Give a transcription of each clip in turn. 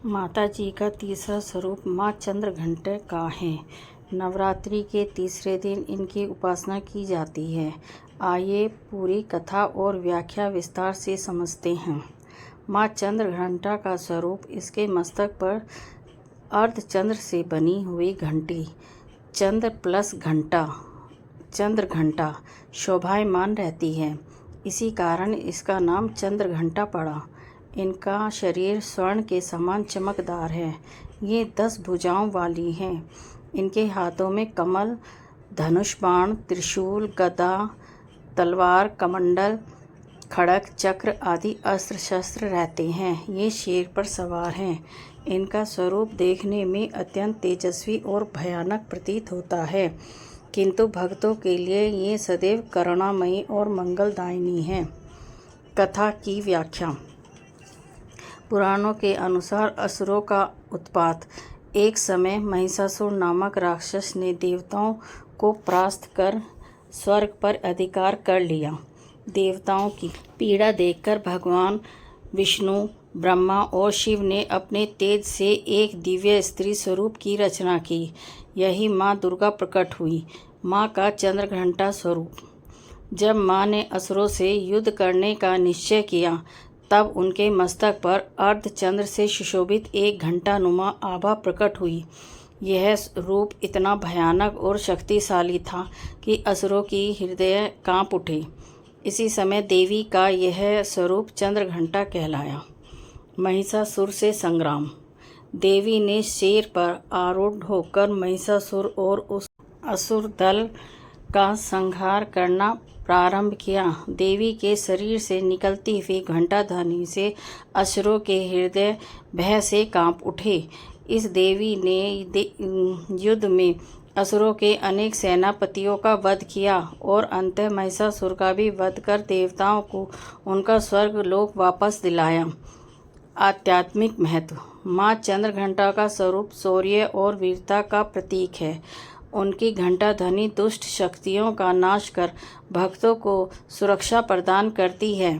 माता जी का तीसरा स्वरूप माँ चंद्रघंटा का है। नवरात्रि के तीसरे दिन इनकी उपासना की जाती है। आइए पूरी कथा और व्याख्या विस्तार से समझते हैं। माँ चंद्रघंटा का स्वरूप इसके मस्तक पर अर्धचंद्र से बनी हुई घंटी, चंद्र प्लस घंटा, चंद्रघंटा शोभायमान रहती है। इसी कारण इसका नाम चंद्रघंटा पड़ा। इनका शरीर स्वर्ण के समान चमकदार है। ये 10 भुजाओं वाली हैं। इनके हाथों में कमल, धनुष बाण, त्रिशूल, गदा, तलवार, कमंडल, खड़ग, चक्र आदि अस्त्र शस्त्र रहते हैं। ये शेर पर सवार हैं। इनका स्वरूप देखने में अत्यंत तेजस्वी और भयानक प्रतीत होता है, किंतु भक्तों के लिए ये सदैव करुणामयी और मंगलदायिनी है। कथा की व्याख्या। पुराणों के अनुसार असुरों का उत्पात। एक समय महिषासुर नामक राक्षस ने देवताओं को परास्त कर स्वर्ग पर अधिकार कर लिया। देवताओं की पीड़ा देखकर भगवान विष्णु, ब्रह्मा और शिव ने अपने तेज से एक दिव्य स्त्री स्वरूप की रचना की। यही माँ दुर्गा प्रकट हुई। माँ का चंद्रघंटा स्वरूप। जब माँ ने असुरों से युद्ध करने का निश्चय किया, तब उनके मस्तक पर अर्धचंद्र से सुशोभित एक घंटानुमा आभा प्रकट हुई। यह रूप इतना भयानक और शक्तिशाली था कि असुरों की हृदय कांप उठे। इसी समय देवी का यह स्वरूप चंद्रघंटा कहलाया। महिषासुर से संग्राम। देवी ने शेर पर आरूढ़ होकर महिषासुर और उस असुर दल का संहार करना प्रारंभ किया। देवी के शरीर से निकलती हुई घंटाध्वनि से असुरों के हृदय भय से कांप उठे। इस देवी ने युद्ध में असुरों के अनेक सेनापतियों का वध किया और अंततः महिषासुर का भी वध कर देवताओं को उनका स्वर्ग लोक वापस दिलाया। आध्यात्मिक महत्व। माँ चंद्रघंटा का स्वरूप शौर्य और वीरता का प्रतीक है। उनकी घंटा ध्वनि दुष्ट शक्तियों का नाश कर भक्तों को सुरक्षा प्रदान करती है।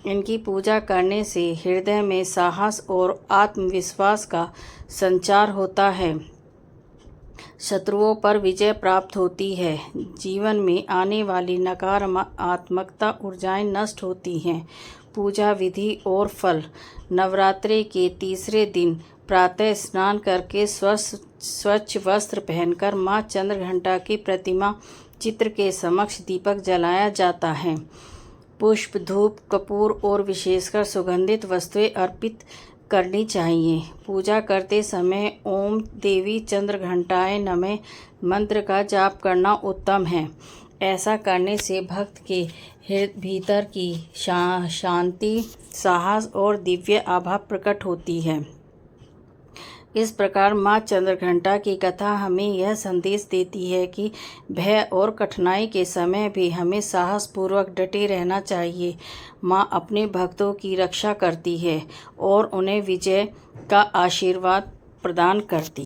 इनकी पूजा करने से हृदय में साहस और आत्मविश्वास का संचार होता है। शत्रुओं पर विजय प्राप्त होती है। जीवन में आने वाली नकारात्मकता ऊर्जाएं नष्ट होती हैं। पूजा विधि और फल। नवरात्रि के तीसरे दिन प्रातः स्नान करके स्वच्छ वस्त्र पहनकर माँ चंद्रघंटा की प्रतिमा चित्र के समक्ष दीपक जलाया जाता है। पुष्प, धूप, कपूर और विशेषकर सुगंधित वस्तुएं अर्पित करनी चाहिए। पूजा करते समय ओम देवी चंद्रघंटाय नमः मंत्र का जाप करना उत्तम है। ऐसा करने से भक्त के भीतर की शांति, साहस और दिव्य आभा प्रकट होती है। इस प्रकार माँ चंद्रघंटा की कथा हमें यह संदेश देती है कि भय और कठिनाई के समय भी हमें साहसपूर्वक डटे रहना चाहिए। माँ अपने भक्तों की रक्षा करती है और उन्हें विजय का आशीर्वाद प्रदान करती है।